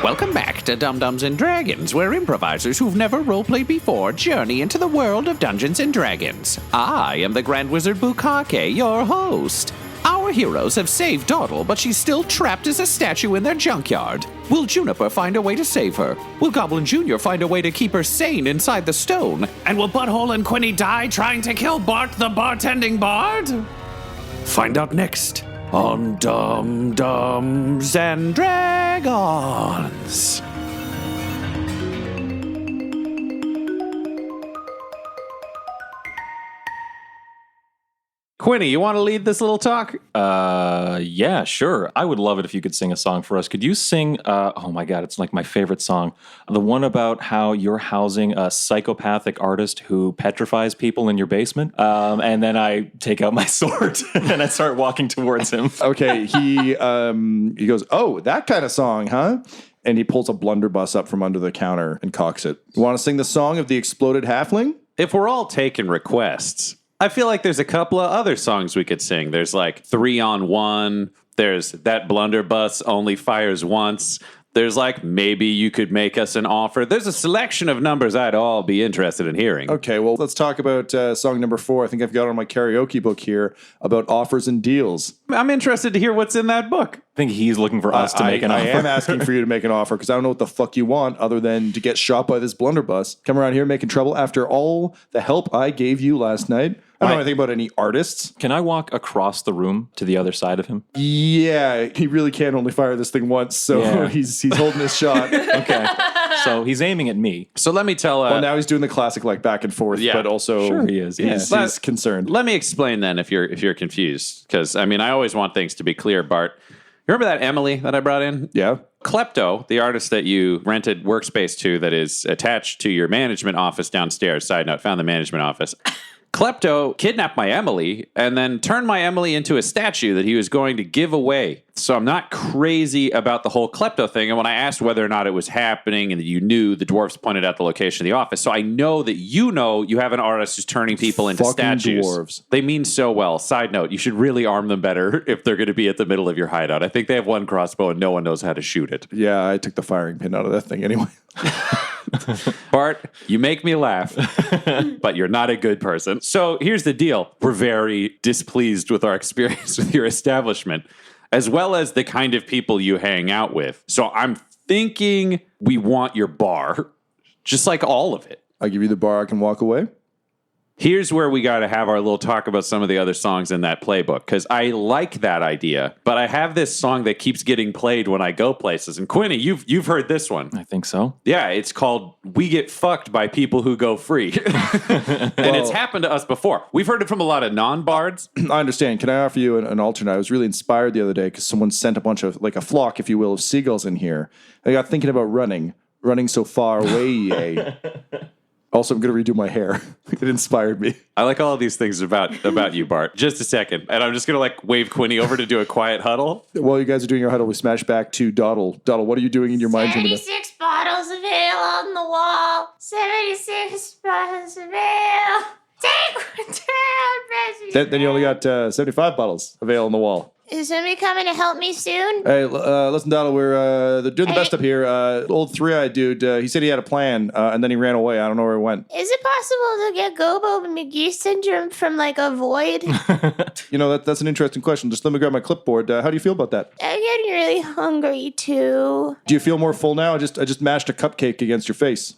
Welcome back to Dum-Dums and Dragons, where improvisers who've never roleplayed before journey into the world of Dungeons and Dragons. I am the Grand Wizard Bukake, your host. Our heroes have saved Dawdle, but she's still trapped as a statue in their junkyard. Will Juniper find a way to save her? Will Goblin Jr. find a way to keep her sane inside the stone? And will Butthole and Quinny die trying to kill Bart the bartending bard? Find out next on Dum-Dums and Dragons. Quinny, you want to lead this little talk? Yeah, sure. I would love it if you could sing a song for us. Could you sing, oh my God, it's like my favorite song. The one about how you're housing a psychopathic artist who petrifies people in your basement. And then I take out my sword and I start walking towards him. Okay, he goes, oh, that kind of song, huh? And he pulls a blunderbuss up from under the counter and cocks it. You want to sing the song of the exploded halfling? If we're all taking requests, I feel like there's a couple of other songs we could sing. There's like 3 on 1. There's That Blunderbuss Only Fires Once. There's like, maybe you could make us an offer. There's a selection of numbers I'd all be interested in hearing. Okay, well, let's talk about song number 4. I think I've got it on my karaoke book here about offers and deals. I'm interested to hear what's in that book. I think he's looking for us to make an offer. I am asking for you to make an offer because I don't know what the fuck you want other than to get shot by this blunderbuss. Come around here making trouble after all the help I gave you last night. I don't know anything about any artists. Can I walk across the room to the other side of him? Yeah, he really can only fire this thing once, so he's holding his shot. Okay. So he's aiming at me. So let me tell... well, now he's doing the classic like back and forth, but also sure he is. He's concerned. Let me explain then if you're confused. Because, I mean, I always want things to be clear, Bart. You remember that Emily that I brought in? Yeah. Klepto, the artist that you rented workspace to that is attached to your management office downstairs. Side note, found the management office. Klepto kidnapped my Emily and then turned my Emily into a statue that he was going to give away. So I'm not crazy about the whole Klepto thing. And when I asked whether or not it was happening and that you knew, the dwarves pointed out the location of the office. So I know that you have an artist who's turning people into statues. Dwarves. They mean so well. Side note, you should really arm them better if they're going to be at the middle of your hideout. I think they have one crossbow and no one knows how to shoot it. Yeah, I took the firing pin out of that thing anyway. Bart, you make me laugh, but you're not a good person. So here's the deal. We're very displeased with our experience with your establishment, as well as the kind of people you hang out with. So I'm thinking we want your bar, just like all of it. I'll give you the bar, I can walk away. Here's where we got to have our little talk about some of the other songs in that playbook, because I like that idea, but I have this song that keeps getting played when I go places. And Quinny, you've heard this one. I think so. Yeah, it's called We Get Fucked by People Who Go Free. And it's happened to us before. We've heard it from a lot of non-bards. I understand. Can I offer you an alternate? I was really inspired the other day because someone sent a bunch of, like a flock, if you will, of seagulls in here. I got thinking about running so far away. Also, I'm going to redo my hair. It inspired me. I like all of these things about you, Bart. Just a second. And I'm just going to like wave Quinny over to do a quiet huddle. While you guys are doing your huddle, we smash back to Dawdle. Dawdle, what are you doing in your mind? 76 bottles of ale on the wall. 76 bottles of ale. Take one down, Then you only got 75 bottles of ale on the wall. Is somebody coming to help me soon? Hey, listen, Dawdle, we're doing the best up here. Old three-eyed dude, he said he had a plan, and then he ran away. I don't know where he went. Is it possible to get Gobo McGee syndrome from like a void? You know, that's an interesting question. Just let me grab my clipboard. How do you feel about that? I'm getting really hungry too. Do you feel more full now? I just mashed a cupcake against your face.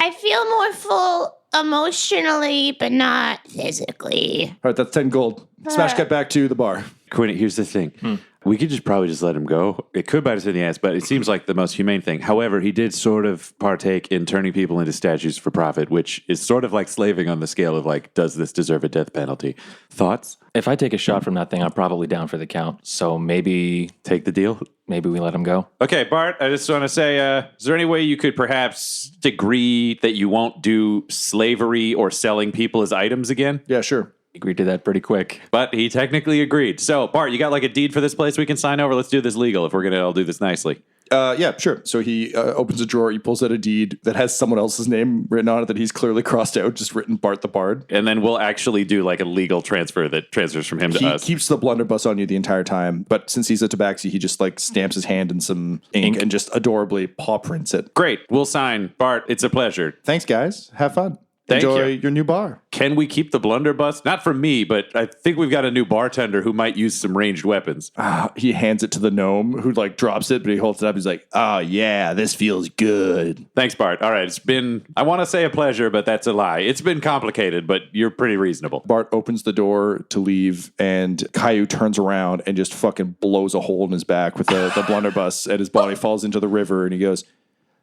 I feel more full emotionally, but not physically. All right, that's 10 gold. Smash cut back to the bar. Quinny, here's the thing. We could probably just let him go. It could bite us in the ass, but it seems like the most humane thing. However, he did sort of partake in turning people into statues for profit, which is sort of like slaving on the scale of like, does this deserve a death penalty? Thoughts? If I take a shot from that thing, I'm probably down for the count. So maybe take the deal. Maybe we let him go. Okay, Bart, I just want to say, is there any way you could perhaps agree that you won't do slavery or selling people as items again? Yeah, sure. He agreed to that pretty quick. But he technically agreed. So, Bart, you got like a deed for this place we can sign over? Let's do this legal if we're going to all do this nicely. Yeah, sure. So he opens a drawer. He pulls out a deed that has someone else's name written on it that he's clearly crossed out, just written Bart the Bard. And then we'll actually do like a legal transfer that transfers from him to He us. keeps the blunderbuss on you the entire time, but since he's a tabaxi, he just like stamps his hand in some ink and just adorably paw prints it. Great. We'll sign. Bart, it's a pleasure. Thanks, guys. Have fun. Thank Enjoy you. your new bar. Can we keep the blunderbuss? Not for me, but I think we've got a new bartender who might use some ranged weapons. He hands it to the gnome who like drops it, but he holds it up. He's like, oh, yeah, this feels good. Thanks, Bart. All right. It's been, I want to say a pleasure, but that's a lie. It's been complicated, but you're pretty reasonable. Bart opens the door to leave, and Caillou turns around and just fucking blows a hole in his back with the blunderbuss, and his body falls into the river, and he goes,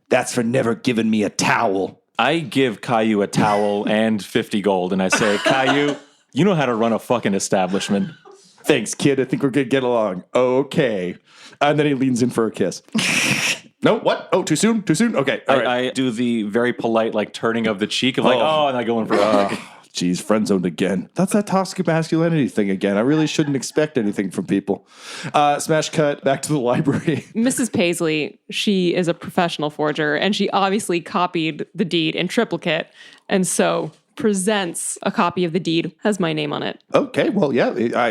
that's for never giving me a towel. I give Caillou a towel and 50 gold, and I say, Caillou, you know how to run a fucking establishment. Thanks, kid. I think we're going to get along. Okay. And then he leans in for a kiss. No, what? Oh, too soon? Too soon? Okay. All right. I do the very polite, like, turning of the cheek of like, and I go in for a hug. Geez, friend zoned again. That's that toxic masculinity thing again. I really shouldn't expect anything from people. Smash cut back to the library. Mrs. Paisley, she is a professional forger, and she obviously copied the deed in triplicate, and so presents a copy of the deed, has my name on it. Okay, well, yeah.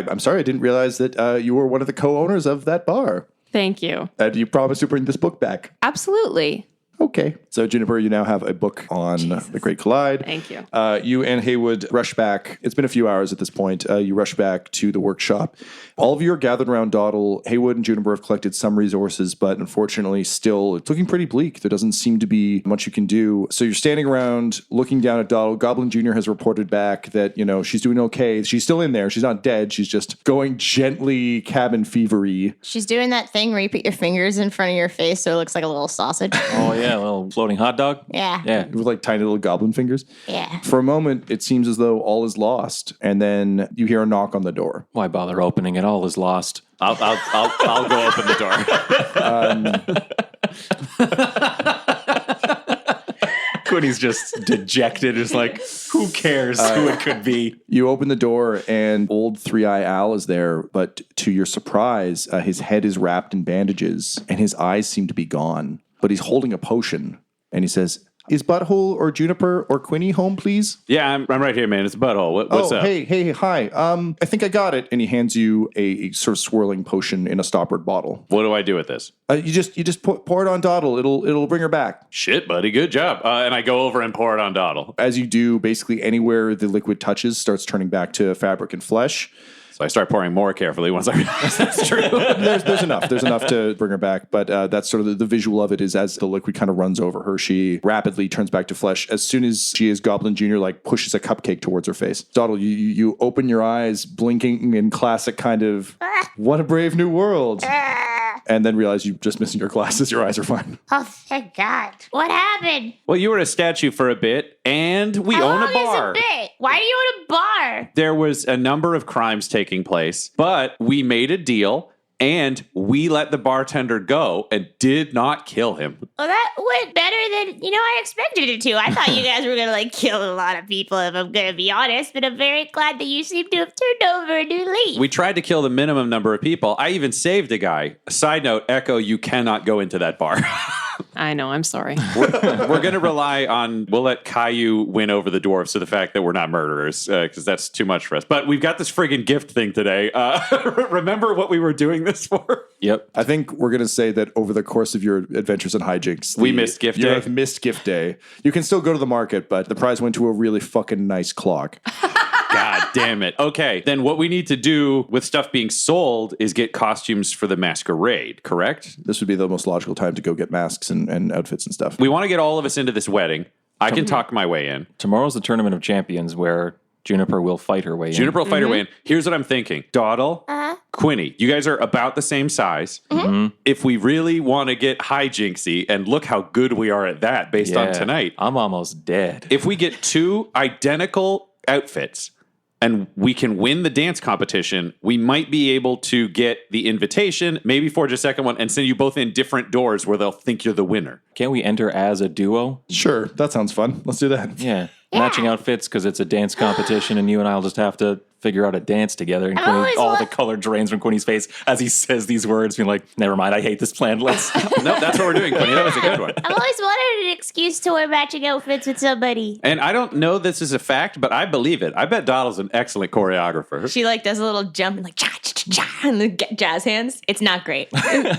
I'm sorry. I didn't realize that you were one of the co-owners of that bar. Thank you. And you promised to bring this book back. Absolutely. Okay. So, Juniper, you now have a book on the Great Collide. Thank you. You and Haywood rush back. It's been a few hours at this point. You rush back to the workshop. All of you are gathered around Dawdle. Haywood and Juniper have collected some resources, but unfortunately, still, it's looking pretty bleak. There doesn't seem to be much you can do. So you're standing around looking down at Dawdle. Goblin Jr. has reported back that, she's doing okay. She's still in there. She's not dead. She's just going gently cabin fevery. She's doing that thing where you put your fingers in front of your face so it looks like a little sausage. Oh, yeah, a little floating hot dog. Yeah. Yeah. With like tiny little goblin fingers. Yeah. For a moment, it seems as though all is lost. And then you hear a knock on the door. Why bother opening it? All is lost. I'll go open the door. Quinny's just dejected. Just like, who cares who it could be? You open the door and old Three-Eye Al is there, but to your surprise, his head is wrapped in bandages and his eyes seem to be gone. But he's holding a potion and he says, is Butthole or Juniper or Quinny home, please? Yeah, I'm right here, man. It's Butthole. What's up? Hey, hi. I think I got it. And he hands you a sort of swirling potion in a stoppered bottle. What do I do with this? You just pour it on Dawdle. It'll bring her back. Shit, buddy. Good job. And I go over and pour it on Dawdle. As you do, basically anywhere the liquid touches starts turning back to fabric and flesh. So I start pouring more carefully once I realize that's true. There's enough. There's enough to bring her back. But that's sort of the visual of it is as the liquid kind of runs over her, she rapidly turns back to flesh. As soon as she is Goblin Jr., like pushes a cupcake towards her face. Dawdle, you open your eyes, blinking in classic kind of, what a brave new world. And then realize you're just missing your glasses. Your eyes are fine. Oh, thank God. What happened? Well, you were a statue for a bit, and we How own long a bar. is a bit? Why do you own a bar? There was a number of crimes taking place, but we made a deal, and we let the bartender go and did not kill him. Well, that went better than, I expected it to. I thought you guys were going to, kill a lot of people, if I'm going to be honest, but I'm very glad that you seem to have turned over a new leaf. We tried to kill the minimum number of people. I even saved a guy. Side note, Echo, you cannot go into that bar. I know, I'm sorry. We're going to rely on, we'll let Caillou win over the dwarves to the fact that we're not murderers, because that's too much for us. But we've got this friggin' gift thing today. Remember what we were doing this for? Yep. I think we're going to say that over the course of your adventures and hijinks, We missed gift you day. have missed gift day. You can still go to the market, but the prize went to a really fucking nice clock. God damn it. Okay, then what we need to do with stuff being sold is get costumes for the masquerade, correct? This would be the most logical time to go get masks and outfits and stuff. We want to get all of us into this wedding. I can talk my way in. Tomorrow's the Tournament of Champions where Juniper will fight her way in. Juniper will fight her way in. Here's what I'm thinking. Dawdle, Quinny, you guys are about the same size. If we really want to get hijinksy, and look how good we are at that based on tonight. I'm almost dead. If we get two identical outfits and we can win the dance competition, we might be able to get the invitation, maybe forge a second one, and send you both in different doors where they'll think you're the winner. Can't we enter as a duo? Sure, that sounds fun. Let's do that. Yeah. Matching outfits because it's a dance competition and you and I'll just have to figure out a dance together. And I've Quinny, always all wa- the color drains from Quinny's face as he says these words, being like, never mind, I hate this plan. Let's. No, that's what we're doing, Quinny. That was a good one. I've always wanted an excuse to wear matching outfits with somebody. And I don't know this is a fact, but I believe it. I bet Donald's an excellent choreographer. She like does a little jump and like cha cha cha cha and the jazz hands. It's not great.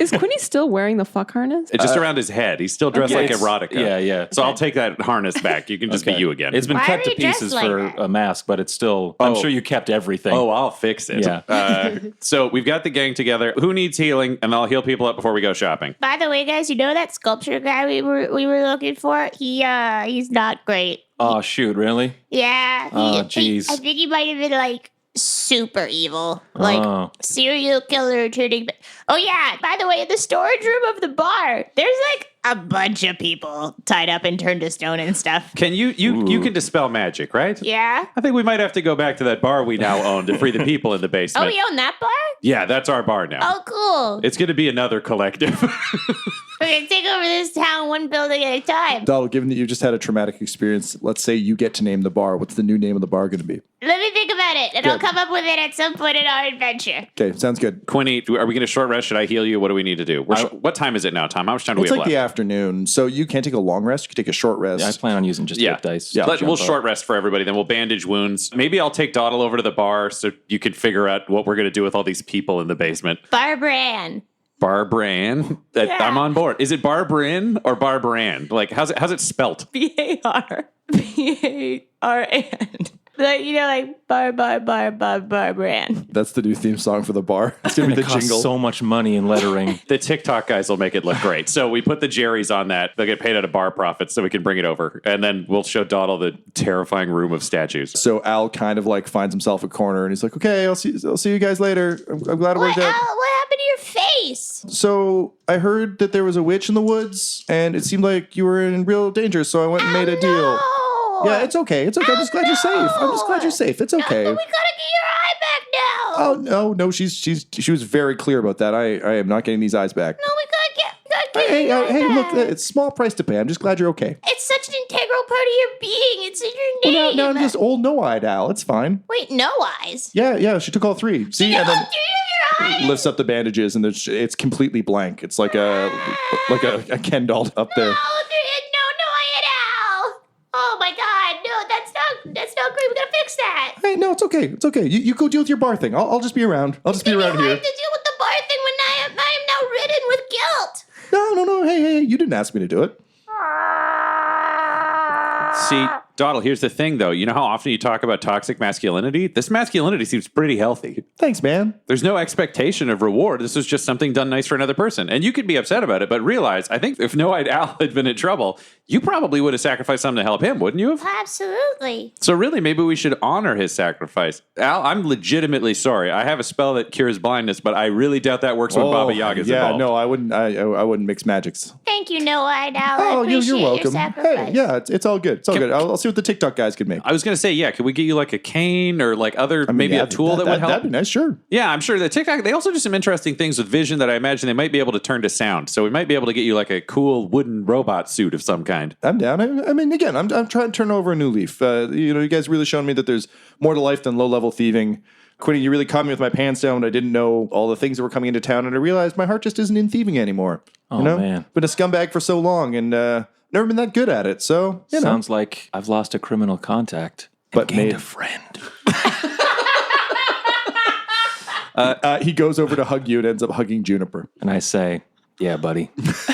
Is Quinny still wearing the fuck harness? It's just around his head. He's still dressed like It's- erotica. Yeah. So I'll take that harness back. You can just be you again. It's been Why cut are to you dressed pieces like for that? a mask, but it's still. I'm Oh. sure you kept everything. Oh, I'll fix it. Yeah. So we've got the gang together. Who needs healing? And I'll heal people up before we go shopping. By the way, guys, you know that sculpture guy we were looking for? He's not great. Oh, shoot, really? Yeah. Oh, jeez. I think he might have been like super evil, like Oh. serial killer turning. Oh yeah. By the way, in the storage room of the bar, there's like a bunch of people tied up and turned to stone and stuff. Can you can dispel magic, right? Yeah. I think we might have to go back to that bar we now own to free the people in the Oh, basement. we own that bar? Yeah, that's our bar now. Oh, cool. It's going to be another collective. We're gonna take over this town one building at a time. Donald, given that you just had a traumatic experience, let's say you get to name the bar. What's the new name of the bar going to be? Let me think about it, and I'll Good. come up with it at some point in our adventure. Okay, sounds good. Quinny, are we going to short rest? Should I heal you? What do we need to do? What time is it now, Tom? How much time do It's we have like the left? afternoon, so you can't take a long rest. You can take a short rest. I plan on using just Yeah. hit dice. Yeah. to We'll jump up. short rest for everybody, then we'll bandage wounds. Maybe I'll take Dottle over to the bar so you can figure out what we're going to do with all these people in the basement. Barbara Ann. Barbran. Yeah. I'm on board. Is it Barbrin or Barbaran? Like, how's it spelt? BARBARAN. Like, you know, like Barbara Ann. That's the new theme song for the bar. It's going to be It the costs jingle. so much money in lettering. The TikTok guys will make it look great. So we put the Jerry's on that. They'll get paid out of bar profits so we can bring it over. And then we'll show Dottle the terrifying room of statues. So Al kind of like finds himself a corner and he's like, okay, I'll see you guys later. I'm glad it What, worked Al, out. what happened to your face? So I heard that there was a witch in the woods and it seemed like you were in real danger. So I went and made a deal. No. Yeah, it's okay. It's okay. I'm just glad you're safe. I'm just glad you're safe. It's okay. But we gotta get your eye back now. Oh no, she was very clear about that. I am not getting these eyes back. No, we gotta get Hey, your eye hey, back. look, it's a small price to pay. I'm just glad you're okay. It's such an integral part of your being. It's in your Well, name. now I'm just old no-eyed Al. It's fine. Wait, no eyes. Yeah, she took all three. See, and then Do you have your eyes? lifts up the bandages and it's completely blank. It's like a Ken doll up there. No, I at all. Oh my God, no, that's not great. We gotta fix that. Hey, no, it's okay. It's okay. You go deal with your bar thing. I'll just be around. I'll just be around You here. have to deal with the bar thing when I am now ridden with guilt. No. Hey, you didn't ask me to do it. See, Dottle, here's the thing, though. You know how often you talk about toxic masculinity? This masculinity seems pretty healthy. Thanks, man. There's no expectation of reward. This was just something done nice for another person. And you could be upset about it, but realize, I think if No-Eyed Al had been in trouble, you probably would have sacrificed something to help him, wouldn't you have? Absolutely. So really, maybe we should honor his sacrifice. Al, I'm legitimately sorry. I have a spell that cures blindness, but I really doubt that works when Baba Yaga's involved. no, I wouldn't. I wouldn't mix magics. Thank you, No-Eyed Al. I Oh, appreciate you're welcome. your sacrifice. Hey, yeah, it's all good. It's all good. I'll see what the TikTok guys can make. I was going to say, yeah, could we get you like a cane or like other, maybe yeah, a tool that would help? That'd be nice, sure. Yeah, I'm sure the TikTok, they also do some interesting things with vision that I imagine they might be able to turn to sound. So we might be able to get you like a cool wooden robot suit of some kind. I'm down. I mean, again, I'm trying to turn over a new leaf. You guys really shown me that there's more to life than low-level thieving. Quinny, you really caught me with my pants down when I didn't know all the things that were coming into town, and I realized my heart just isn't in thieving anymore. Oh, man. Been a scumbag for so long, and never been that good at it. So, Sounds like I've lost a criminal contact. But Gained made a friend. he goes over to hug you and ends up hugging Juniper. And I say, yeah, buddy.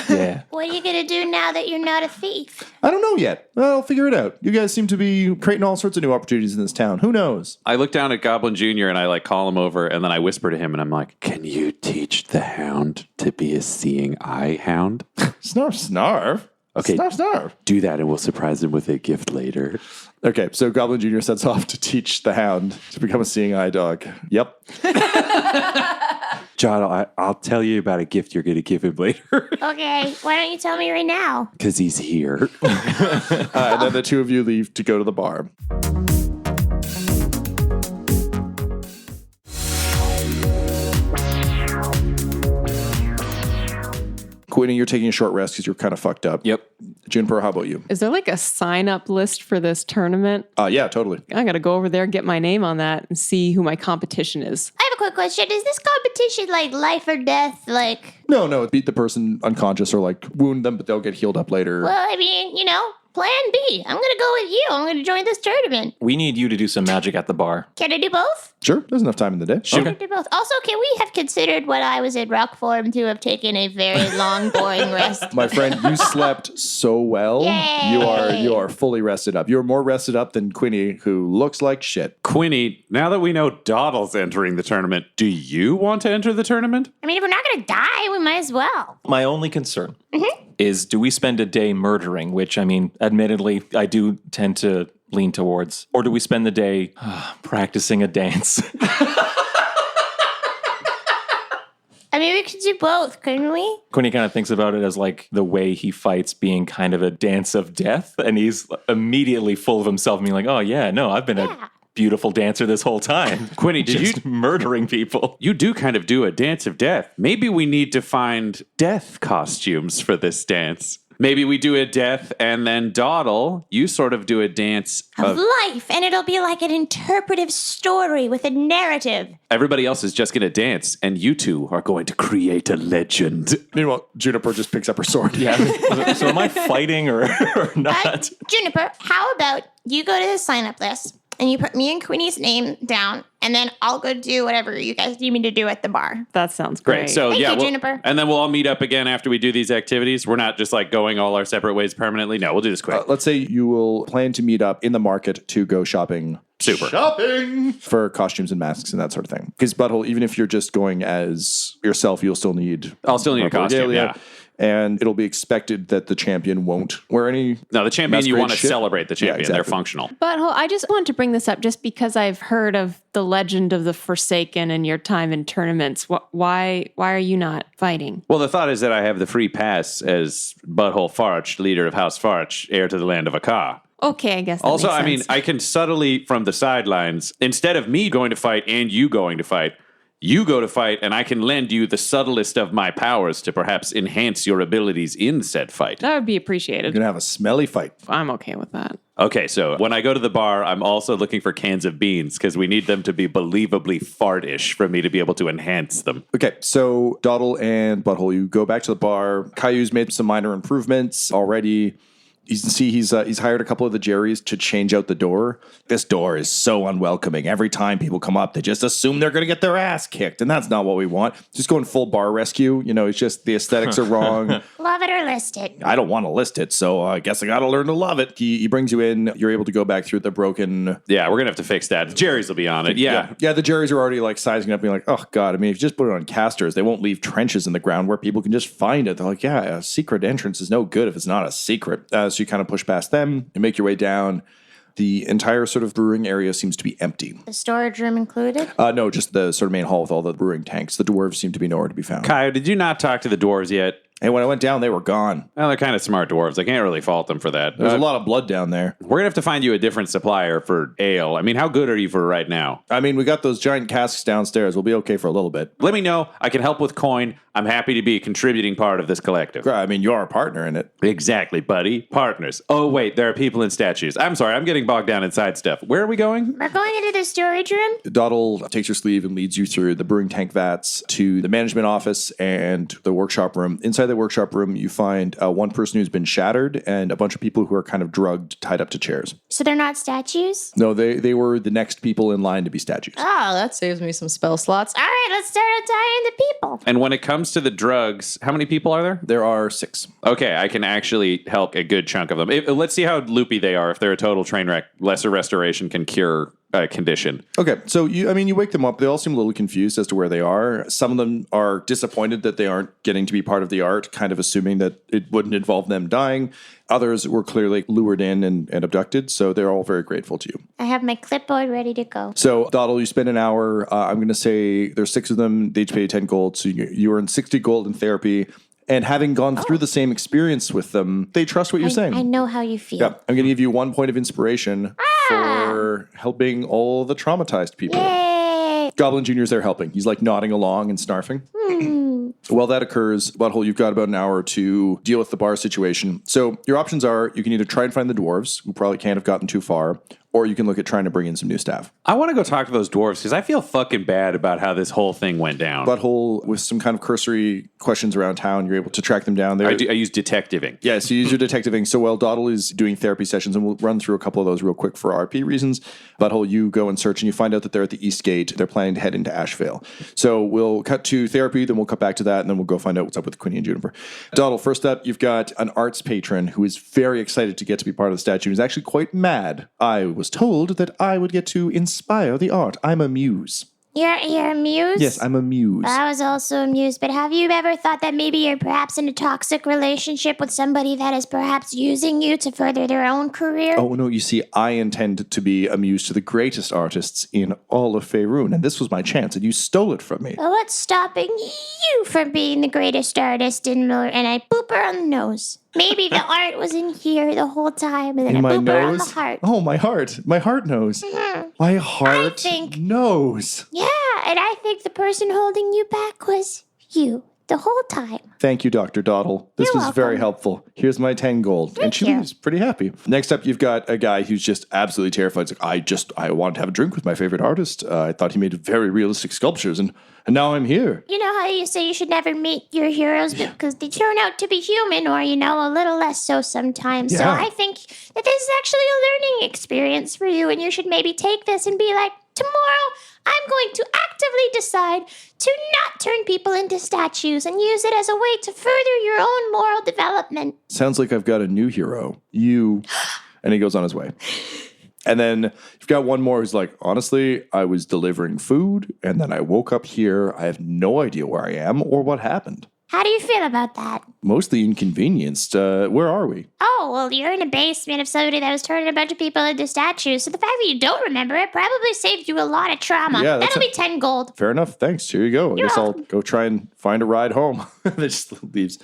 Yeah. What are you gonna do now that you're not a thief? I don't know yet. I'll figure it out. You guys seem to be creating all sorts of new opportunities in this town. Who knows? I look down at Goblin Jr. and I like call him over and then I whisper to him and I'm like, can you teach the hound to be a seeing eye hound? Snarf. Okay. Snarf. Do that and we'll surprise him with a gift later. Okay, so Goblin Jr. sets off to teach the hound to become a seeing eye dog. Yep. John, I'll tell you about a gift you're going to give him later Okay, why don't you tell me right now? because he's here. And then the two of you leave to go to the bar. Quinny, you're taking a short rest because you're kind of fucked up. Yep. Juniper, how about you? Is there like a sign-up list for this tournament? Yeah, totally. I got to go over there and get my name on that and see who my competition is. I have a quick question. Is this competition like life or death? Like, No, beat the person unconscious or like wound them, but they'll get healed up later. well, I mean, plan B. I'm going to go with you. I'm going to join this tournament. We need you to do some magic at the bar. Can I do both? Sure, there's enough time in the day. Can I do both? Also, can we have considered when I was in rock form to have taken a very long, boring rest? My friend, you slept so well. Yay. You are fully rested up. You're more rested up than Quinny, who looks like shit. Quinny, now that we know Doddle's entering the tournament, do you want to enter the tournament? I mean, if we're not going to die, we might as well. My only concern is, do we spend a day murdering, which, I mean, admittedly, I do tend to lean towards, or do we spend the day practicing a dance? I mean, we could do both, couldn't we? Quinny kind of thinks about it as like the way he fights being kind of a dance of death, and he's immediately full of himself, being like, oh yeah, no, I've been a beautiful dancer this whole time. Quinny, did you Just murdering people. You do kind of do a dance of death. Maybe we need to find death costumes for this dance. Maybe we do a death and then Doddle, you sort of do a dance Of of life, and it'll be like an interpretive story with a narrative. everybody else is just going to dance and you two are going to create a legend. Meanwhile, Juniper just picks up her sword. Yeah. So am I fighting or not? Juniper, how about you go to the sign-up list and you put me and Quinny's name down, and then I'll go do whatever you guys need me to do at the bar. That sounds great. Great. So Thank yeah, you, we'll- Juniper. and then we'll all meet up again after we do these activities. We're not just like going all our separate ways permanently. No, we'll do this quick. Let's say you will plan to meet up in the market to go shopping. Super. Shopping! For costumes and masks and that sort of thing. Because Butthole, even if you're just going as yourself, you'll still need... I'll still need a costume, regalia. yeah. And it'll be expected that the champion won't wear any... No, the champion, you masquerade want to shit. celebrate the champion. Yeah, They're exactly. functional. But I just wanted to bring this up just because I've heard of the legend of the Forsaken and your time in tournaments. Why are you not fighting? Well, the thought is that I have the free pass as Butthole Farch, leader of House Farch, heir to the land of Akka. Okay, I guess that Also, makes I mean, sense. I can subtly from the sidelines, instead of me going to fight and you going to fight, you go to fight and I can lend you the subtlest of my powers to perhaps enhance your abilities in said fight. That would be You're appreciated. going to have a smelly fight. I'm okay with that. Okay, so when I go to the bar, I'm also looking for cans of beans because we need them to be believably fartish for me to be able to enhance them. Okay, so Doddle and Butthole, you go back to the bar. Caillou's made some minor improvements already. You can see he's hired a couple of the Jerrys to change out the door. This door is so unwelcoming. Every time people come up, they just assume they're going to get their ass kicked, and that's not what we want. Just going full bar rescue. You know, it's just the aesthetics are wrong. Love it or list it. I don't want to list it, so I guess I got to learn to love it. He brings you in. You're able to go back through the broken... Yeah, we're going to have to fix that. Jerry's will be on it. Yeah. Yeah, the Jerrys are already like sizing up, being like, oh, God. I mean, if you just put it on casters, they won't leave trenches in the ground where people can just find it. They're like, yeah, a secret entrance is no good if it's not a secret. So you kind of push past them and make your way down. The entire sort of brewing area seems to be empty. The storage room included? No, just the sort of main hall with all the brewing tanks. The dwarves seem to be nowhere to be found. Kyle, did you not talk to the dwarves yet? And when I went down, they were gone. Well, they're kind of smart dwarves. I can't really fault them for that. There's a lot of blood down there. We're going to have to find you a different supplier for ale. I mean, how good are you for right now? I mean, we got those giant casks downstairs. We'll be okay for a little bit. Let me know. I can help with coin. I'm happy to be a contributing part of this collective. I mean, you're a partner in it. Exactly, buddy. Partners. Oh, wait, there are people in statues. I'm sorry, I'm getting bogged down inside stuff. Where are we going? We're going into the storage room? Doddle takes your sleeve and leads you through the brewing tank vats to the management office and the workshop room. Inside the workshop room, you find one person who's been shattered and a bunch of people who are kind of drugged, tied up to chairs. So they're not statues? No, they were the next people in line to be statues. Oh, that saves me some spell slots. All right, let's start untying the people. And when it comes to the drugs, how many people are there? There are 6. Okay, I can actually help a good chunk of them. Let's see how loopy they are. If they're a total train wreck, lesser restoration can cure a condition. Okay, so you wake them up. They all seem a little confused as to where they are. Some of them are disappointed that they aren't getting to be part of the art, kind of assuming that it wouldn't involve them dying. Others were clearly lured in and abducted, so they're all very grateful to you. I have my clipboard ready to go. So, Doddle, you spend an hour. I'm going to say there's 6 of them. They each pay 10 gold, so you earn 60 gold in therapy. And having gone through the same experience with them, they trust what you're saying. I know how you feel. Yeah, I'm going to give you 1 point of inspiration for helping all the traumatized people. Yay! Goblin Jr.'s there helping. He's like nodding along and snarfing. While that occurs, Butthole, you've got about an hour to deal with the bar situation. So your options are you can either try and find the dwarves, who probably can't have gotten too far, or you can look at trying to bring in some new staff. I want to go talk to those dwarves because I feel fucking bad about how this whole thing went down. Butthole, with some kind of cursory questions around town, you're able to track them down. I use detectiving. Yeah, so you use your detectiving. So while Doddle is doing therapy sessions, and we'll run through a couple of those real quick for RP reasons, Butthole, you go and search, and you find out that they're at the East Gate. They're planning to head into Ashvale. So we'll cut to therapy, then we'll cut back to that, and then we'll go find out what's up with Quinny and Juniper. Doddle, first up, you've got an arts patron who is very excited to get to be part of the statue. He's actually quite mad. I was told that I would get to inspire the art. I'm a muse. You're a muse? Yes, I'm a muse. I was also a muse, but have you ever thought that maybe you're perhaps in a toxic relationship with somebody that is perhaps using you to further their own career? Oh, no, you see, I intend to be a muse to the greatest artists in all of Faerun, and this was my chance, and you stole it from me. Well, what's stopping you from being the greatest artist in Miller? And I boop her on the nose. Maybe the art was in here the whole time, and then In I my boop her on the nose? heart. Oh, my heart. My heart knows. My heart think- knows. Yeah, and I think the person holding you back was you the whole time. Thank you, Dr. Doddle. This You're was very welcome. helpful. Here's my 10 gold. And she you. was pretty happy. Next up, you've got a guy who's just absolutely terrified. It's like, I wanted to have a drink with my favorite artist. I thought he made very realistic sculptures, and now I'm here. You know how you say you should never meet your heroes because they turn out to be human or, a little less so sometimes. So Yeah. I think that this is actually a learning experience for you, and you should maybe take this and be like, tomorrow I'm going to actively decide to not turn people into statues and use it as a way to further your own moral development. Sounds like I've got a new hero. You. And he goes on his way. And then you've got one more who's like, honestly, I was delivering food, and then I woke up here. I have no idea where I am or what happened. How do you feel about that? Mostly inconvenienced. Where are we? Oh, well, you're in a basement of somebody that was turning a bunch of people into statues, so the fact that you don't remember it probably saved you a lot of trauma. Yeah, that's That'll be 10 gold. Fair enough. Thanks. Here you go. I guess I'll go try and find a ride home. That just leaves.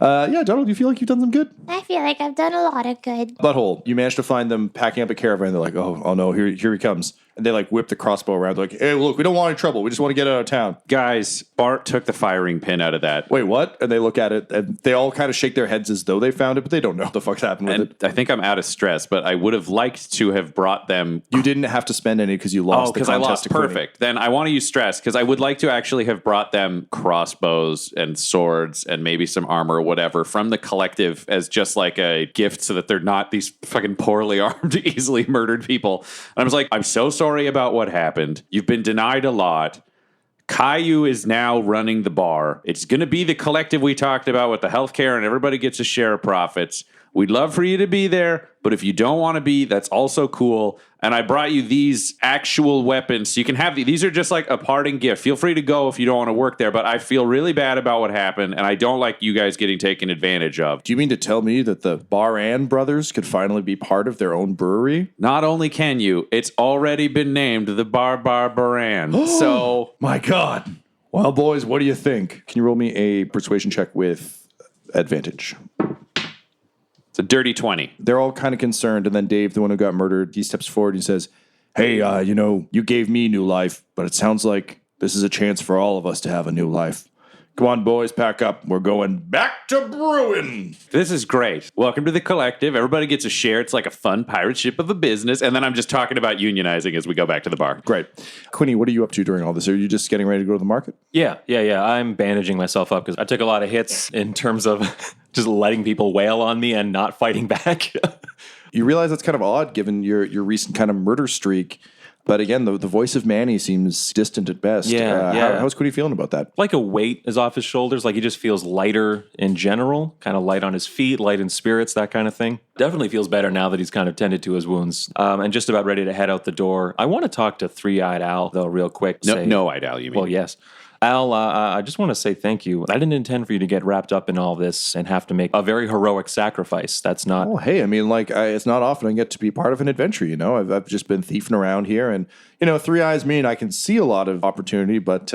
Yeah, Donald, do you feel like you've done some good? I feel like I've done a lot of good. Butthole, you managed to find them packing up a caravan. They're like, oh no, here he comes. And they like whip the crossbow around. They're like, hey, look, we don't want any trouble. We just want to get out of town. Guys, Bart took the firing pin out of that. Wait, what? And they look at it, and they all kind of shake their heads as though they found it, but they don't know what the fuck's happened with And it. I think I'm out of stress, but I would have liked to have brought them. You didn't have to spend any because you lost the because I contest lost. to Quinny. Perfect. Then I want to use stress because I would like to actually have brought them crossbows and swords and maybe some armor or whatever from the collective as just like a gift so that they're not these fucking poorly armed, easily murdered people. And I was like, I'm so sorry about what happened. You've been denied a lot. Caillou is now running the bar. It's going to be the collective we talked about with the healthcare, and everybody gets a share of profits. We'd love for you to be there, but if you don't want to be, that's also cool. And I brought you these actual weapons. So you can have these are just like a parting gift. Feel free to go if you don't want to work there, but I feel really bad about what happened, and I don't like you guys getting taken advantage of. Do you mean to tell me that the Baran brothers could finally be part of their own brewery? Not only can you, it's already been named the Baran. So My God. Well, boys, what do you think? Can you roll me a persuasion check with advantage? it's a dirty 20. They're all kind of concerned, and then Dave, the one who got murdered, he steps forward and he says, hey, you gave me new life, but it sounds like this is a chance for all of us to have a new life. Come on, boys, pack up. We're going back to brewing. This is great. Welcome to the collective. Everybody gets a share. It's like a fun pirate ship of a business. And then I'm just talking about unionizing as we go back to the bar. Great. Quinny, what are you up to during all this? Are you just getting ready to go to the market? Yeah. I'm bandaging myself up because I took a lot of hits in terms of just letting people wail on me and not fighting back. You realize that's kind of odd given your recent kind of murder streak. But again, the voice of Manny seems distant at best. Yeah. How's Quinny feeling about that? Like a weight is off his shoulders. Like he just feels lighter in general, kind of light on his feet, light in spirits, that kind of thing. Definitely feels better now that he's kind of tended to his wounds and just about ready to head out the door. I want to talk to Three-Eyed Al, though, real quick. No-eyed Al, you mean? Well, yes. Al, I just want to say thank you. I didn't intend for you to get wrapped up in all this and have to make a very heroic sacrifice. That's not... Oh, hey, I mean, it's not often I get to be part of an adventure, I've just been thieving around here, and, Three Eyes mean I can see a lot of opportunity, but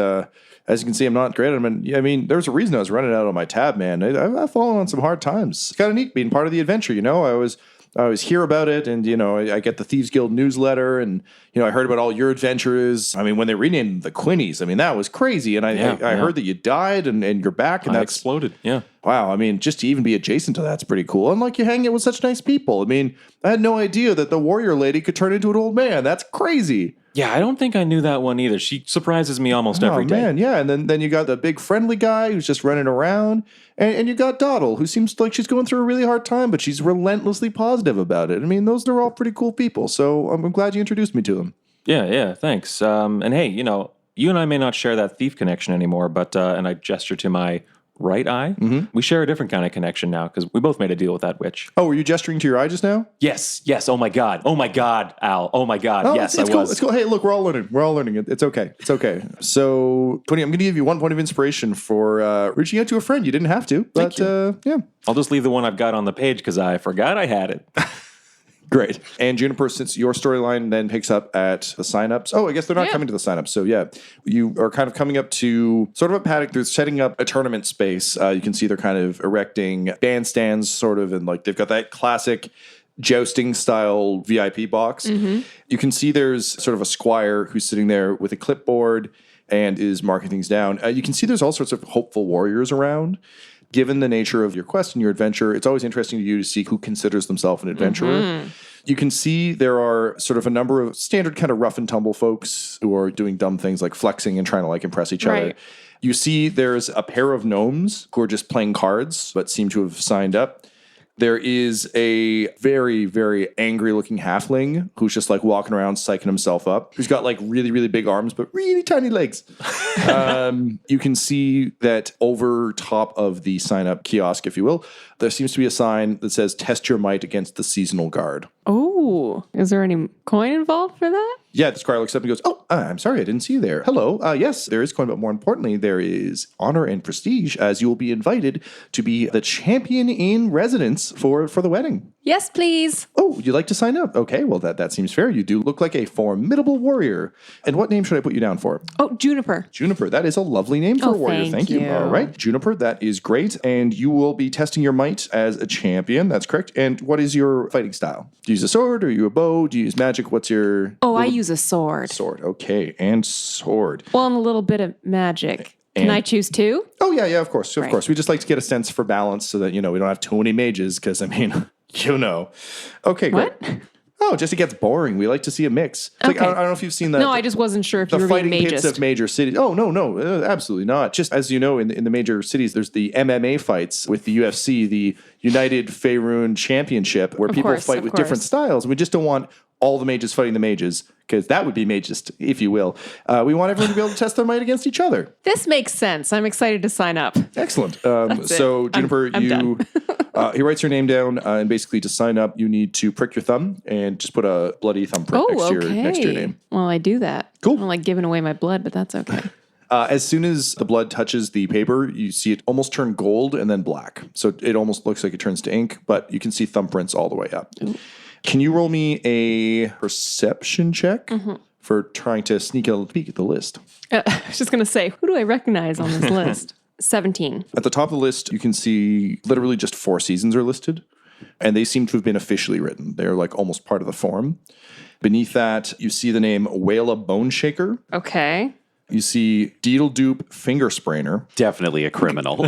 as you can see, I'm not great at them. And, I mean, there's a reason I was running out on my tab, man. I've fallen on some hard times. It's kind of neat being part of the adventure, I was I always hear about it, and I get the Thieves Guild newsletter, and I heard about all your adventures. I mean, when they renamed the Quinnies, I mean, that was crazy. And I heard that you died and you're back, and I that's exploded. Yeah. wow. I mean, just to even be adjacent to that's pretty cool. And like you hang out with such nice people. I mean, I had no idea that the warrior lady could turn into an old man. That's crazy. Yeah, I don't think I knew that one either. She surprises me almost every day. Oh, man, yeah. And then you got the big friendly guy who's just running around. And you got Doddle, who seems like she's going through a really hard time, but she's relentlessly positive about it. I mean, those are all pretty cool people. So I'm glad you introduced me to them. Yeah, thanks. And hey, you and I may not share that thief connection anymore, but, and I gesture to my right eye. Mm-hmm. We share a different kind of connection now because we both made a deal with that witch. Oh, were you gesturing to your eye just now? Yes. Oh my God, Al. Oh my God. Oh, yes, it's I cool. was. It's cool. Hey, look, we're all learning. It's okay. So, Tony, I'm going to give you 1 point of inspiration for reaching out to a friend. You didn't have to, but yeah. I'll just leave the one I've got on the page because I forgot I had it. Great. And Juniper, since your storyline then picks up at the signups. Oh, I guess they're not coming to the signups. So yeah, you are kind of coming up to sort of a paddock. They're setting up a tournament space. You can see they're kind of erecting bandstands sort of, and like they've got that classic jousting style VIP box. Mm-hmm. You can see there's sort of a squire who's sitting there with a clipboard and is marking things down. You can see there's all sorts of hopeful warriors around. Given the nature of your quest and your adventure, it's always interesting to you to see who considers themselves an adventurer. Mm-hmm. You can see there are sort of a number of standard kind of rough and tumble folks who are doing dumb things like flexing and trying to like impress each other. You see there's a pair of gnomes who are just playing cards but seem to have signed up. There is a very, very angry-looking halfling who's just like walking around psyching himself up, who's got like really, really big arms but really tiny legs. You can see that over top of the sign-up kiosk, if you will, there seems to be a sign that says, "Test your might against the seasonal guard." Oh, is there any coin involved for that? Yeah, the squire looks up and goes, "Oh, I'm sorry, I didn't see you there. Hello. Yes, there is coin, but more importantly, there is honor and prestige as you will be invited to be the champion in residence for the wedding." Yes, please. Oh, you'd like to sign up? Okay, well, that seems fair. You do look like a formidable warrior. And what name should I put you down for? Oh, Juniper. Juniper, that is a lovely name for a warrior. Thank you. All right, Juniper, that is great. And you will be testing your might as a champion. That's correct. And what is your fighting style? Do you use a sword? Or are you a bow? Do you use magic? What's your... Oh, I use a sword. Sword, okay. And sword. Well, and a little bit of magic. Can I choose two? Oh, yeah, of course. Of course. We just like to get a sense for balance so that, we don't have too many mages because, I mean... Okay, great. What? Oh, just it gets boring. We like to see a mix. It's like, I don't know if you've seen that. No, I just wasn't sure if you were being fighting pits magist. of major cities. Oh, no, absolutely not. Just as you know, in the major cities, there's the MMA fights with the UFC, the United Faerun Championship, where people fight with different styles. We just don't want all the mages fighting the mages, because that would be magist, if you will. We want everyone to be able to test their might against each other. This makes sense. I'm excited to sign up. Excellent. So, Juniper, he writes your name down, and basically to sign up, you need to prick your thumb and just put a bloody thumbprint next to your name. Well, I do that. Cool. I'm like giving away my blood, but that's okay. As soon as the blood touches the paper, you see it almost turn gold and then black. So it almost looks like it turns to ink, but you can see thumbprints all the way up. Ooh. Can you roll me a perception check for trying to sneak a peek at the list? I was just going to say, who do I recognize on this list? 17. At the top of the list, you can see literally just 4 seasons are listed, and they seem to have been officially written. They're like almost part of the form. Beneath that, you see the name Whala Bone Shaker. Okay. You see Deedle Doop Finger Sprainer. Definitely a criminal.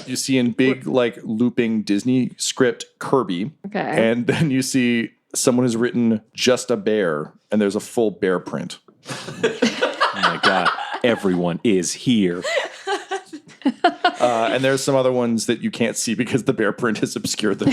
You see in big, like, looping Disney script Kirby. Okay. And then you see someone has written Just a Bear, and there's a full bear print. Oh my God. Everyone is here. And there's some other ones that you can't see because the bear print has obscured them.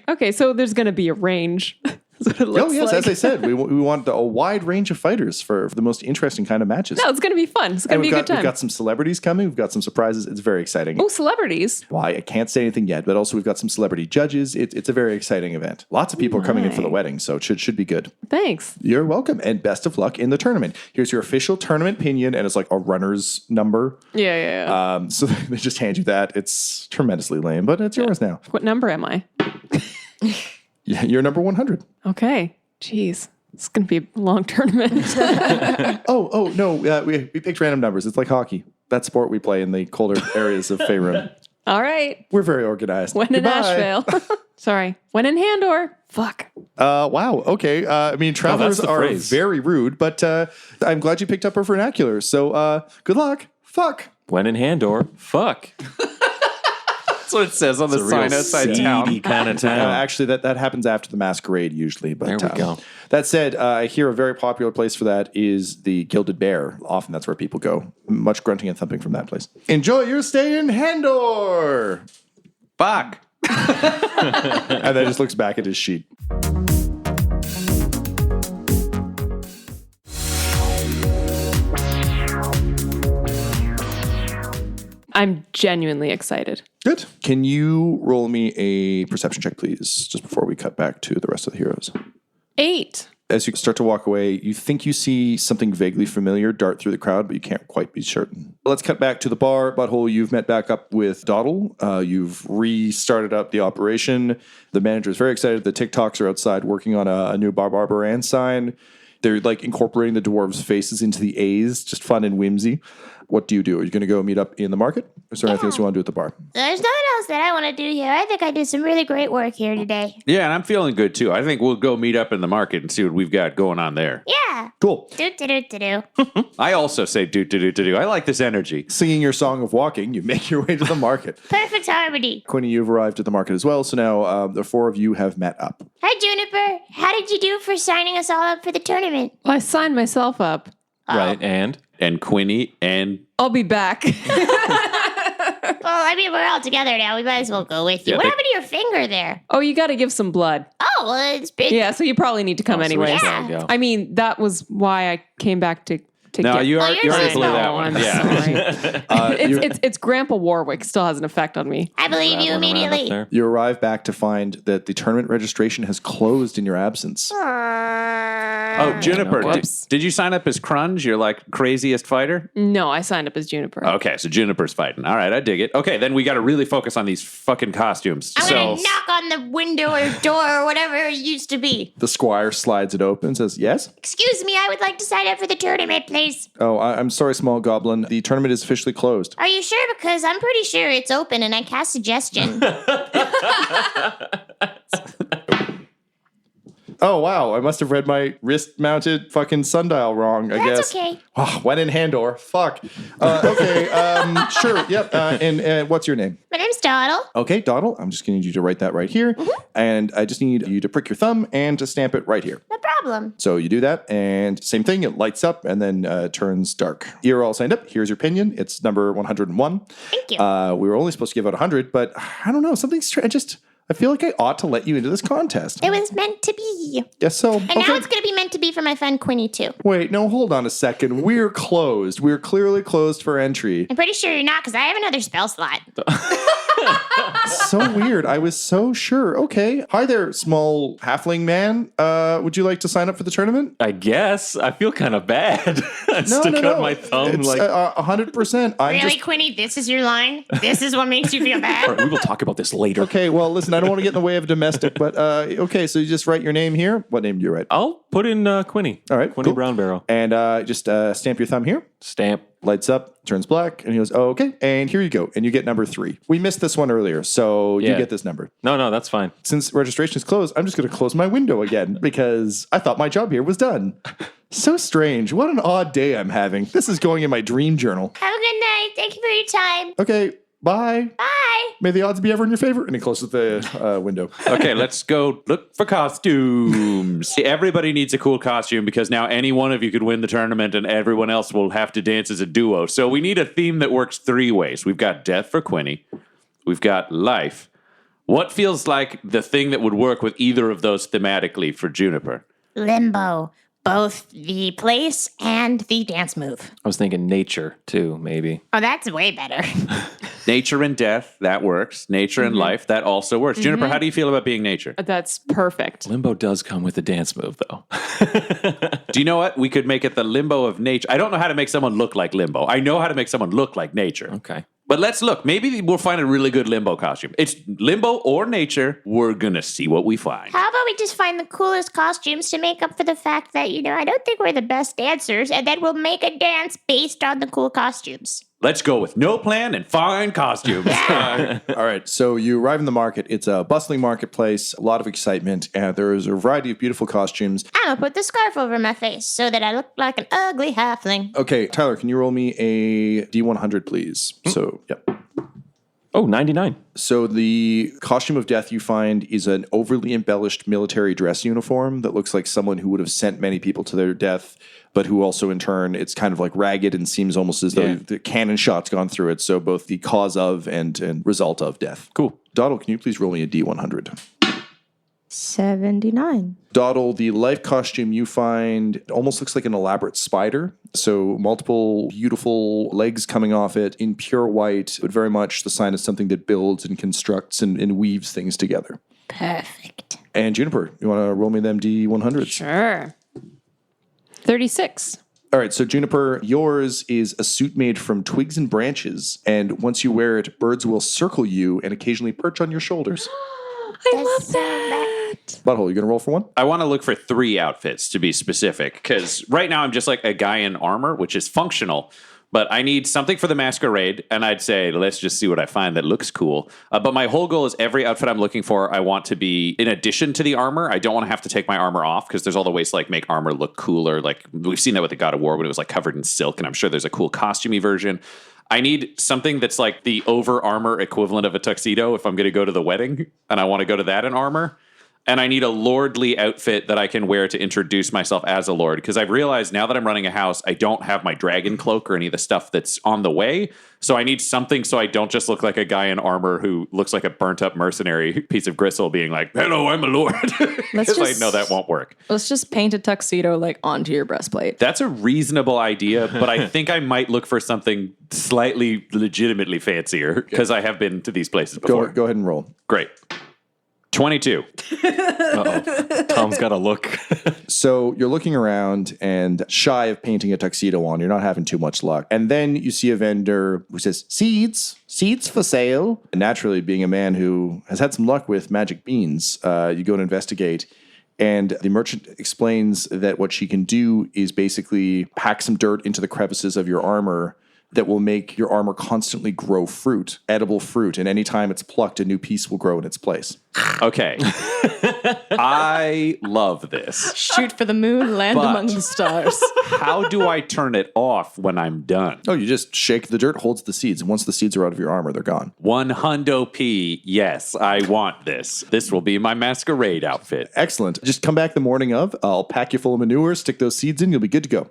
Okay, so there's going to be a range. That's what it looks like. As I said, we want a wide range of fighters for the most interesting kind of matches. No, it's going to be fun. It's going to be a good time. We've got some celebrities coming. We've got some surprises. It's very exciting. Oh, celebrities. Why? I can't say anything yet, but also we've got some celebrity judges. It's a very exciting event. Lots of people are coming in for the wedding, so it should be good. Thanks. You're welcome, and best of luck in the tournament. Here's your official tournament pinion, and it's like a runner's number. Yeah. So they just hand you that. It's tremendously lame, but it's yours now. What number am I? Yeah, you're number 100. Okay. Jeez. It's going to be a long tournament. No. We picked random numbers. It's like hockey. That sport we play in the colder areas of Faerun. All right. We're very organized. When in Nashville. Sorry. When in Handor. Fuck. Wow. Okay. I mean, travelers the are phrase. very rude, but I'm glad you picked up our vernacular. So good luck. Fuck. When in Handor, fuck. That's what it says on the It's a sign real outside town. seedy kind of town. Actually, that happens after the masquerade usually. But There we go. That said, I hear a very popular place for that is the Gilded Bear. Often that's where people go. Much grunting and thumping from that place. Enjoy your stay in Handor. Fuck. And then just looks back at his sheet. I'm genuinely excited. Good. Can you roll me a perception check, please, just before we cut back to the rest of the heroes? 8. As you start to walk away, you think you see something vaguely familiar dart through the crowd, but you can't quite be certain. Let's cut back to the bar. Butthole, you've met back up with Doddle. You've restarted up the operation. The manager is very excited. The TikToks are outside working on a new Bar Barbaran sign. They're like incorporating the dwarves' faces into the A's, just fun and whimsy. What do you do? Are you going to go meet up in the market? Or is there anything else you want to do at the bar? There's nothing else that I want to do here. I think I did some really great work here today. Yeah, and I'm feeling good too. I think we'll go meet up in the market and see what we've got going on there. Yeah. Cool. Do. I also say do. I like this energy. Singing your song of walking, you make your way to the market. Perfect harmony. Quinny, you've arrived at the market as well. So now the four of you have met up. Hi, Juniper. How did you do for signing us all up for the tournament? Well, I signed myself up. Right, and? And Quinny and I'll be back. Well, I mean, we're all together now. We might as well go with you. Yeah, What they- happened to your finger there? Oh, you got to give some blood. Oh, well, it's been... Yeah, so you probably need to come anyways. Yeah. Go. I mean, that was why I came back to no, get... you are yours you already is blew that small. one. I'm Yeah. sorry. It's Grandpa Warwick still has an effect on me. I believe you Rattling around up immediately. there. You arrive back to find that the tournament registration has closed in your absence. Oh, Juniper, Whoops. did you sign up as Crunge, your like craziest fighter? No, I signed up as Juniper. Okay, so Juniper's fighting. All right, I dig it. Okay, then we got to really focus on these fucking costumes. I'm so going to knock on the window or door or whatever it used to be. The squire slides it open and says, yes? Excuse me, I would like to sign up for the tournament, please. Oh, I'm sorry, small goblin. The tournament is officially closed. Are you sure? Because I'm pretty sure it's open and I cast suggestion. Oh, wow. I must have read my wrist-mounted fucking sundial wrong, I That's guess. okay. Oh, when in Handor. Fuck. Okay, sure. Yep. And what's your name? My name's Doddle. Okay, Doddle. I'm just going to need you to write that right here. And I just need you to prick your thumb and to stamp it right here. No problem. So you do that, and same thing. It lights up and then turns dark. You're all signed up. Here's your pinion. It's number 101. Thank you. We were only supposed to give out 100, but I don't know. Something's strange. I feel like I ought to let you into this contest. It was meant to be. Guess so. And now it's going to be meant to be for my friend Quinny, too. Wait, no, hold on a second. We're closed. We're clearly closed for entry. I'm pretty sure you're not because I have another spell slot. So weird. I was so sure. Okay. Hi there, small halfling man. Would you like to sign up for the tournament? I guess. I feel kind of bad. I stick out my thumb It's like... 100%. I'm Really, just... Quinny? This is your line? This is what makes you feel All bad? right, we will talk about this later. Okay, well, listen, I don't want to get in the way of domestic, but okay, so you just write your name here. What name do you write? I'll put in Quinny. All right, Quinny cool. Brown Barrel. And just stamp your thumb here. Stamp. Lights up, turns black, and he goes, oh, okay, and here you go. And you get number 3. We missed this one earlier, so you Yeah. get this number. No, that's fine. Since registration is closed, I'm just going to close my window again because I thought my job here was done. So strange. What an odd day I'm having. This is going in my dream journal. Have a good night. Thank you for your time. Okay, bye. Bye. May the odds be ever in your favor. And he closes the window. Okay, let's go look for costumes. Everybody needs a cool costume because now any one of you could win the tournament and everyone else will have to dance as a duo. So we need a theme that works 3 ways. We've got death for Quinny. We've got life. What feels like the thing that would work with either of those thematically for Juniper? Limbo. Both the place and the dance move. I was thinking nature, too, maybe. Oh, that's way better. Nature and death, that works. Nature and life, that also works. Juniper, how do you feel about being nature? That's perfect. Limbo does come with a dance move, though. Do you know what? We could make it the limbo of nature. I don't know how to make someone look like limbo. I know how to make someone look like nature. Okay. But let's look. Maybe we'll find a really good limbo costume. It's limbo or nature. We're going to see what we find. How about we just find the coolest costumes to make up for the fact that, I don't think we're the best dancers, and then we'll make a dance based on the cool costumes. Let's go with no plan and fine costumes. All right, so you arrive in the market. It's a bustling marketplace, a lot of excitement, and there is a variety of beautiful costumes. I'm gonna put the scarf over my face so that I look like an ugly halfling. Okay, Tyler, can you roll me a D100, please? So, yep. Oh, 99. So the costume of death you find is an overly embellished military dress uniform that looks like someone who would have sent many people to their death, but who also in turn, it's kind of like ragged and seems almost as though the cannon shot's gone through it. So both the cause of and result of death. Cool. Doddle, can you please roll me a D100? 79. Doddle, the life costume you find almost looks like an elaborate spider. So multiple beautiful legs coming off it in pure white, but very much the sign of something that builds and constructs and weaves things together. Perfect. And Juniper, you want to roll me them D100s? Sure. 36. All right, so Juniper, yours is a suit made from twigs and branches. And once you wear it, birds will circle you and occasionally perch on your shoulders. I love that. Butthole, you going to roll for one? I want to look for 3 outfits to be specific, because right now I'm just like a guy in armor, which is functional, but I need something for the masquerade, and I'd say, let's just see what I find that looks cool. But my whole goal is every outfit I'm looking for, I want to be in addition to the armor. I don't want to have to take my armor off, because there's all the ways to like make armor look cooler. Like we've seen that with the God of War when it was like covered in silk, and I'm sure there's a cool costumey version. I need something that's like the over armor equivalent of a tuxedo if I'm going to go to the wedding, and I want to go to that in armor. And I need a lordly outfit that I can wear to introduce myself as a lord. Because I've realized now that I'm running a house, I don't have my dragon cloak or any of the stuff that's on the way. So I need something so I don't just look like a guy in armor who looks like a burnt up mercenary piece of gristle being like, hello, I'm a lord. Because I know that won't work. Let's just paint a tuxedo like onto your breastplate. That's a reasonable idea, but I think I might look for something slightly legitimately fancier because I have been to these places before. Go ahead and roll. Great. 22. Tom's got a look. So you're looking around and shy of painting a tuxedo on, you're not having too much luck. And then you see a vendor who says, seeds for sale. And naturally, being a man who has had some luck with magic beans, you go and investigate. And the merchant explains that what she can do is basically pack some dirt into the crevices of your armor that will make your armor constantly grow fruit, edible fruit. And anytime it's plucked, a new piece will grow in its place. Okay. I love this. Shoot for the moon, land But- among the stars. How do I turn it off when I'm done? Oh, you just shake the dirt, holds the seeds. And once the seeds are out of your armor, they're gone. 100 P. Yes, I want this. This will be my masquerade outfit. Excellent. Just come back the morning of. I'll pack you full of manure, stick those seeds in. You'll be good to go.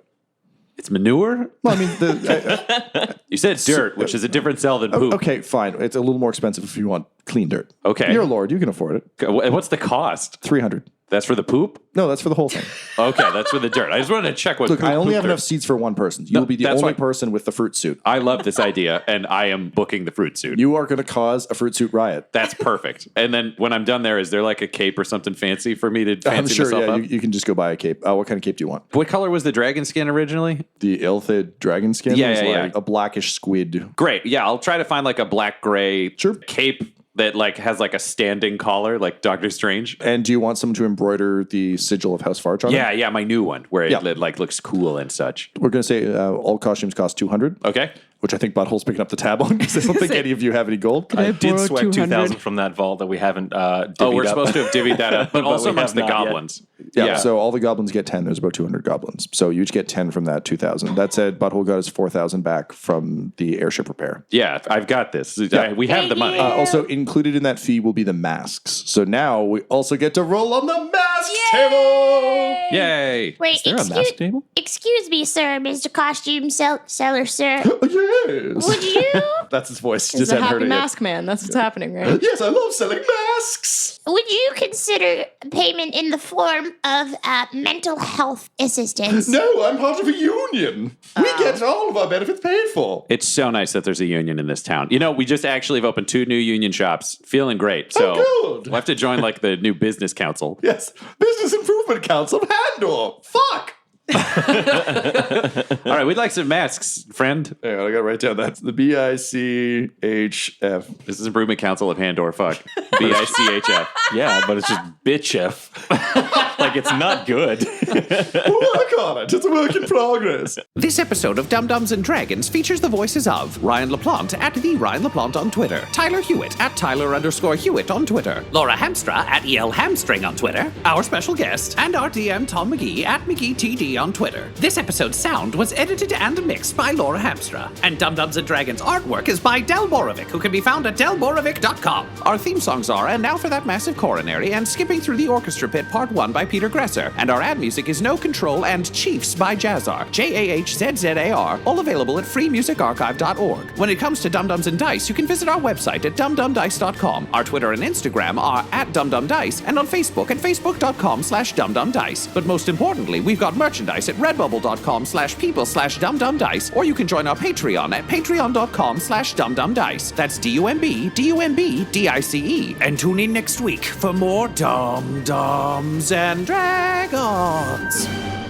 It's manure? Well, I mean, You said dirt, which is a different cell than poop. okay, fine. It's a little more expensive if you want clean dirt. Okay. You're a lord. You can afford it. What's the cost? 300. That's for the poop? No, that's for the whole thing. Okay, that's for the dirt. I just wanted to check what Look, poop, I only poop have dirt. enough seeds for one person. You'll be the that's only why- person with the fruit suit. I love this idea, and I am booking the fruit suit. You are going to cause a fruit suit riot. That's perfect. And then when I'm done there, is there like a cape or something fancy for me to fancy I'm sure, myself yeah, up? you can just go buy a cape. What kind of cape do you want? What color was the dragon skin originally? The Ilthid dragon skin? Yeah, is yeah, like yeah. a blackish squid. Great. Yeah, I'll try to find like a black gray cape that like has like a standing collar, like Doctor Strange. And do you want someone to embroider the sigil of House Farch on it? Yeah, my new one where Yeah. it like looks cool and such. We're going to say all costumes cost 200, Okay. which I think Butthole's picking up the tab on because I don't think any of you have any gold. I did borrow sweat 200? 2,000 from that vault that we haven't divvied Oh, we're up. supposed to have divvied that up, but But also we amongst have the not yet. goblins. Yeah, so all the goblins get 10. There's about 200 goblins. So you each get 10 from that 2,000. That said, Butthole got his 4,000 back from the airship repair. Yeah, I've got this. We have the money. Also included in that fee will be the masks. So now we also get to roll on the mask table. Yay. Wait, there a mask table? excuse me, sir, Mr. Costume Seller, sir. Yes. Would you That's his voice. He's Just a hadn't heard happy it yet. mask man. That's what's happening, right? Yes, I love selling masks. consider payment in the form of mental health assistance? No, I'm part of a union. We get all of our benefits paid for. It's so nice that there's a union in this town. You know, we just actually have opened 2 new union shops. Feeling great. So good. we'll have to join like the new business council. Yes, Business Improvement Council of Handor. Fuck. All right, we'd like some masks, friend. Hang on, I got to write down that's the BICHF. This is Improvement Council of Handor. Fuck. BICHF. Yeah, but it's just bitch F. Like, it's not good. Work on it. It's a work in progress. This episode of Dum-Dums and Dragons features the voices of Ryan LaPlante at the Ryan LaPlante on Twitter, Tyler Hewitt at Tyler_Hewitt on Twitter, Laura Hamstra at EL Hamstring on Twitter, our special guest, and our DM Tom McGee at McGeeTD on Twitter. This episode's sound was edited and mixed by Laura Hamstra, and Dum-Dums and Dragons artwork is by Del Borovic, who can be found at delborovic.com. Our theme songs are And Now for That Massive Coronary and Skipping Through the Orchestra Pit Part 1 by Peter Gresser, and our ad music is No Control and Chiefs by Jazzar, JAHZZAR, all available at freemusicarchive.org. When it comes to Dum-Dums and Dice, you can visit our website at dumdumdice.com. Our Twitter and Instagram are at dumdumdice, and on Facebook at facebook.com/dumdumdice. But most importantly, we've got merchandise at redbubble.com/people/dumdumdice, or you can join our Patreon at patreon.com/dumdumdice. That's DUMBDUMBDICE. And tune in next week for more Dum-Dums and Dragons.